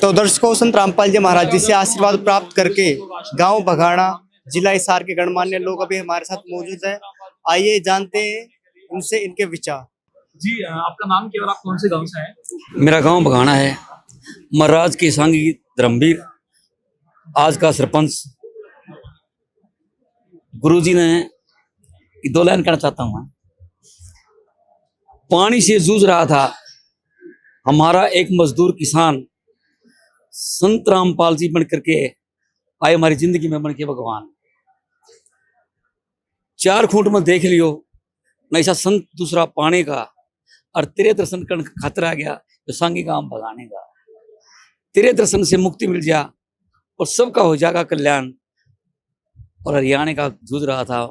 तो दर्शकों, संत रामपाल जी महाराज जी से आशीर्वाद प्राप्त करके गांव बघाड़ा, जिला हिसार के गणमान्य लोग अभी हमारे साथ मौजूद है। आइए जानते हैं उनसे इनके विचार। जी आपका नाम क्या और आप कौन से गांव से हैं? मेरा गांव बघाना है। महाराज के सांगी धर्मवीर आज का सरपंच गुरुजी ने दो लाइन कहना चाहता हूं। पानी से जूझ रहा था हमारा एक मजदूर किसान, संत रामपाल जी बन करके आए हमारी जिंदगी में, बन के भगवान। चार खूंट में देख लियो न ऐसा संत दूसरा पाने का, और तेरे दर्शन करने का खतरा आ गया तो सांगी काम भगाने का। तेरे दर्शन से मुक्ति मिल जा और सबका हो जाएगा कल्याण। और हरियाणा का जूझ रहा था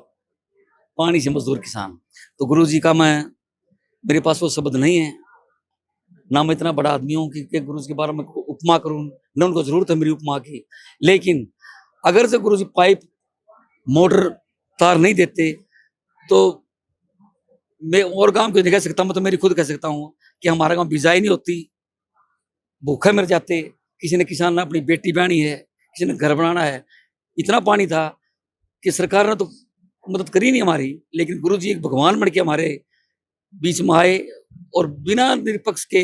पानी से मजदूर किसान। तो गुरु जी का मेरे पास वो शब्द नहीं है, ना मैं इतना बड़ा आदमी हूँ कि गुरु जी के बारे में उपमा करूँ, न उनको जरूरत है मेरी उपमा की। लेकिन अगर से गुरु जी पाइप मोटर तार नहीं देते तो मैं और गांव को नहीं कह सकता, मैं तो मेरी खुद कह सकता हूँ कि हमारा गांव बिजाई नहीं होती, भूखे मर जाते। किसी ने किसान ने अपनी बेटी बहनी है, किसी ने घर बनाना है। इतना पानी था कि सरकार ने तो मदद करी नहीं हमारी, लेकिन गुरु जी एक भगवान बन के हमारे बीच में आए और बिना निरपक्ष के,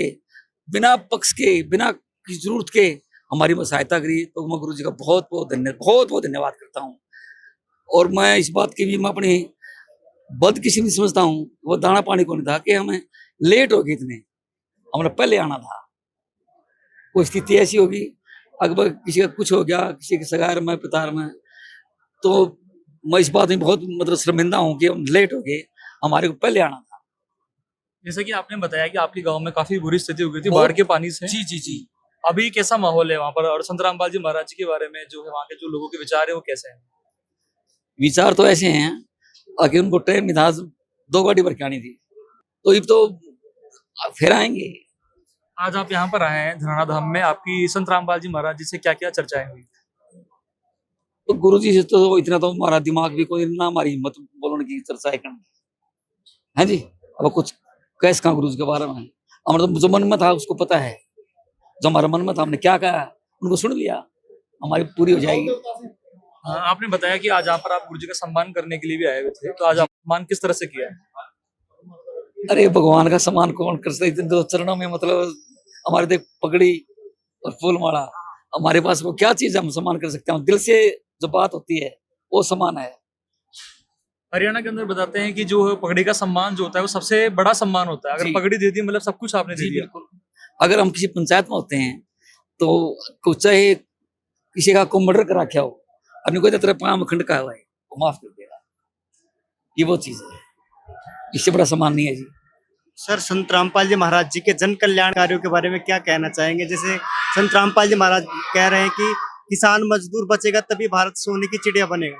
बिना पक्ष के, बिना किसी जरूरत के हमारी सहायता करी। तो मैं गुरु जी का बहुत बहुत धन्यवाद करता हूँ। और मैं इस बात की भी मैं अपनी बदकिस्मती समझता हूँ, वो दाना पानी को नहीं था कि हमें लेट हो गए, इतने हमें पहले आना था। कोई स्थिति ऐसी होगी, अगर किसी का कुछ हो गया, किसी के सगार में, पितार में, तो मैं इस बात में बहुत शर्मिंदा हूँ कि हम लेट हो गए, हमारे को पहले आना था। जैसा कि आपने बताया कि आपके गांव में काफी बुरी स्थिति हो गई थी बाढ़ के पानी से। जी जी जी। अभी कैसा माहौल है वहाँ पर, और संत रामपाल जी महाराज जी के बारे में जो है वहाँ के जो लोगों के विचार है वो कैसे हैं? विचार तो ऐसे हैं कि उनको ट्रेन में था 2 गाड़ी भर के आनी थी, तो अब तो फिर आएंगे। आज आप यहाँ पर आए हैं धराना धाम में, आपकी संत रामपाल जी महाराज जी से क्या क्या चर्चाएं हुई? तो गुरु जी से तो इतना तो हमारा दिमाग भी कोई ना, हमारी हिम्मत बोलने की चर्चा है हैं जी। अब कुछ कैसे कहा गुरु जी के बारे में, हमारा तो जो मन में था उसको पता है, जो हमारा मन में था हमने क्या कहा उनको सुन लिया, हमारी पूरी हो जाएगी। आपने बताया कि आज यहाँ पर आप गुरु जी का सम्मान करने के लिए भी आए हुए थे, तो आज आप सम्मान किस तरह से किया है? अरे भगवान का सम्मान कौन कर सकते, दो चरणों में मतलब हमारे देख पगड़ी और फूल माला, हमारे पास वो क्या चीज हम सम्मान कर सकते हैं? दिल से जो बात होती है वो सम्मान है। हरियाणा के अंदर बताते हैं कि जो पगड़ी का सम्मान जो होता है वो सबसे बड़ा सम्मान होता है। अगर पगड़ी दे दी मतलब सब कुछ आपने दे दिया। बिल्कुल। अगर हम किसी पंचायत में होते हैं तो चाहे किसी का को मर्डर करा क्या हो, अपने को तेरे पाँव में खंड का हुआ है वो माफ कर देगा, ये वो चीज है, इससे बड़ा सम्मान नहीं है जी। सर, संत रामपाल जी महाराज जी के जन कल्याण कार्यों के बारे में क्या कहना चाहेंगे? जैसे संत रामपाल जी महाराज कह रहे हैं कि किसान मजदूर बचेगा तभी भारत सोने की चिड़िया बनेगा।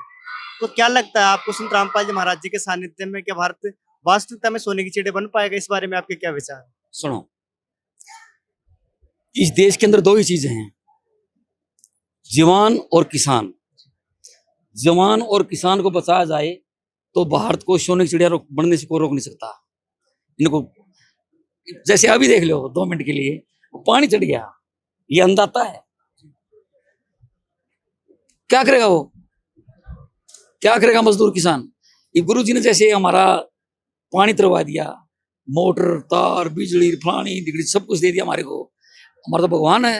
तो क्या लगता है आपको संत रामपाल जी महाराज जी के सानिध्य में क्या भारत वास्तविकता में सोने की चिड़िया बन पाएगा? इस बारे में आपके क्या विचार है? सुनो, इस देश के अंदर 2 ही चीजें हैं, जवान और किसान। जवान और किसान को बचाया जाए तो भारत को सोने की चिड़िया बनने से कोई रोक नहीं सकता। इनको जैसे अभी देख लो 2 मिनट के लिए वो पानी चढ़ गया, ये अंदाता है, क्या करेगा वो, क्या करेगा मजदूर किसान? ये गुरु जी ने जैसे हमारा पानी तरवा दिया, मोटर तार बिजली फलानी डिगड़ी सब कुछ दे दिया हमारे को। हमारा तो भगवान है।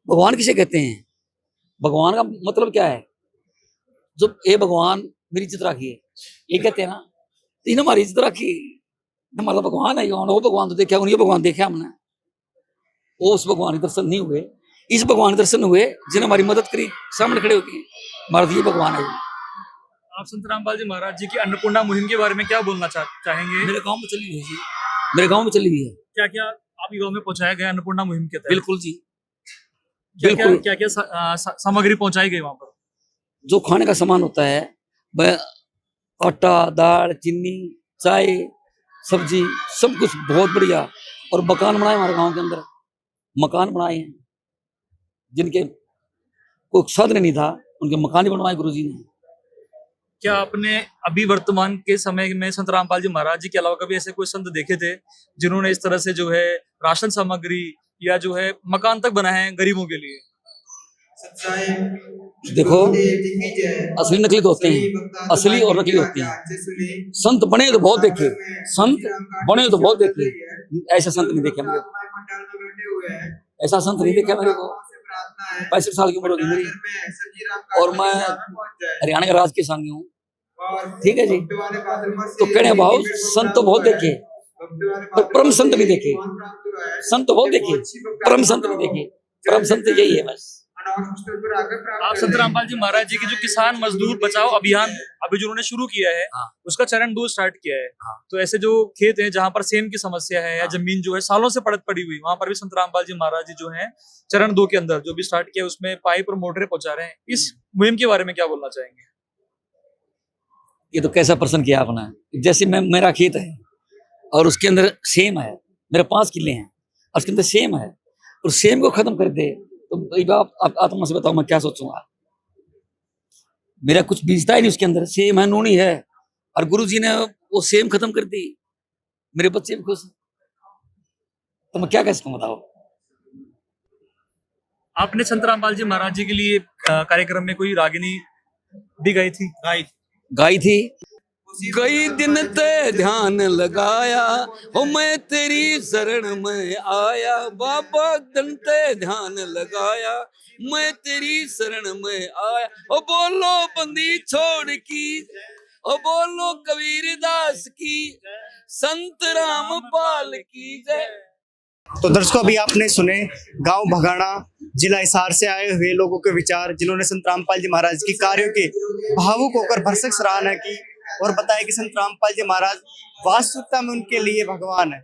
भगवान किसे कहते हैं? भगवान का मतलब क्या है? जो ये भगवान मेरी इज्जत रखिए, ये कहते हैं ना, तो इन्हें हमारी इज्जत रखी, हमारा भगवान है। वो भगवान तो देखा, उन्हीं भगवान देखा हमने, वो उस भगवान के दर्शन नहीं हुए, इस भगवान के दर्शन हुए जिन्हें हमारी मदद करी, सामने खड़े होके। हमारा तो ये भगवान है। आप संत रामपाल जी महाराज जी की अन्नपूर्णा मुहिम के बारे में क्या बोलना चाहेंगे? मेरे गांव में चली हुई है जी, मेरे गांव में चली हुई है। क्या क्या आपके गांव में पहुंचाया गया अन्नपूर्णा मुहिम के तहत? बिल्कुल जी, बिल्कुल। क्या क्या सामग्री पहुंचाई गई वहां पर? जो खाने का सामान होता है, वह आटा, दाल, चीनी, चाय, सब्जी, सब कुछ बहुत बढ़िया। और मकान बनाए हमारे गांव के अंदर, मकान बनाए हैं जिनके कोई साधन नहीं था, उनके मकान ही बनवाए गुरुजी ने। क्या आपने अभी वर्तमान के समय में संत रामपाल जी महाराज जी के अलावा कभी ऐसे कोई संत देखे थे जिन्होंने इस तरह से जो है राशन सामग्री या जो है मकान तक बनाए हैं गरीबों के लिए? देखो, असली नकली तो होते हैं, असली और नकली होते हैं। संत बने तो बहुत देखे, संत बने तो बहुत देखे, ऐसा संत नहीं देखा मेरे को, ऐसा संत नहीं देखा मेरे को। 65 साल की उम्र होगी मेरी और मैं हरियाणा का राज के सांगी हूँ, ठीक है जी। तो कहने भाव संत तो बहुत देखे पर परम संत नहीं देखे, संत तो बहुत देखे परम संत नहीं देखे, परम संत यही है बस। आप संत रामपाल जी महाराज जी की जो किसान मजदूर बचाओ अभियान अभी जो उन्होंने शुरू किया है, हाँ। उसका चरण 2 स्टार्ट किया है। हाँ। तो ऐसे जो खेत हैं जहां पर सेम की समस्या है या जमीन जो है सालों से पड़ी हुई, वहां पर भी संत रामपाल जी महाराज जी जो है चरण 2 के अंदर जो भी स्टार्ट किया उसमें पाइप और मोटरें पहुंचा रहे हैं। इस मुहिम के बारे में क्या बोलना चाहेंगे? ये तो कैसा प्रश्न किया आपने। जैसे मेरा खेत है और उसके अंदर सेम है, मेरे 5 किले हैं और उसके अंदर सेम है, और सेम को खत्म कर दे तो आप आत्मा से बताओ मैं क्या सोचूंगा। मेरा कुछ बीजता ही नहीं उसके अंदर, सेम है, नूनी है, और गुरुजी ने वो सेम खत्म कर दी, मेरे बच्चे भी खुश, तो मैं क्या कह सकता हूँ बताओ। आपने संत रामपाल जी महाराज जी के लिए कार्यक्रम में कोई रागिनी भी गाई थी? गाई थी। कई दिन ते ध्यान लगाया हो मैं तेरी शरण में आया, बाबा दिन ते ध्यान लगाया मैं तेरी शरण में आया। ओ बोलो बंदी छोड़ की, ओ बोलो कबीर दास की, संत रामपाल की जय। तो दर्शकों, अभी आपने सुने गांव भगाना जिला हिसार से आए हुए लोगों के विचार, जिन्होंने संत रामपाल जी महाराज की कार्यों के भावुक होकर भरसक सराहना की और बताया कि संत रामपाल जी महाराज वास्तविकता में उनके लिए भगवान है।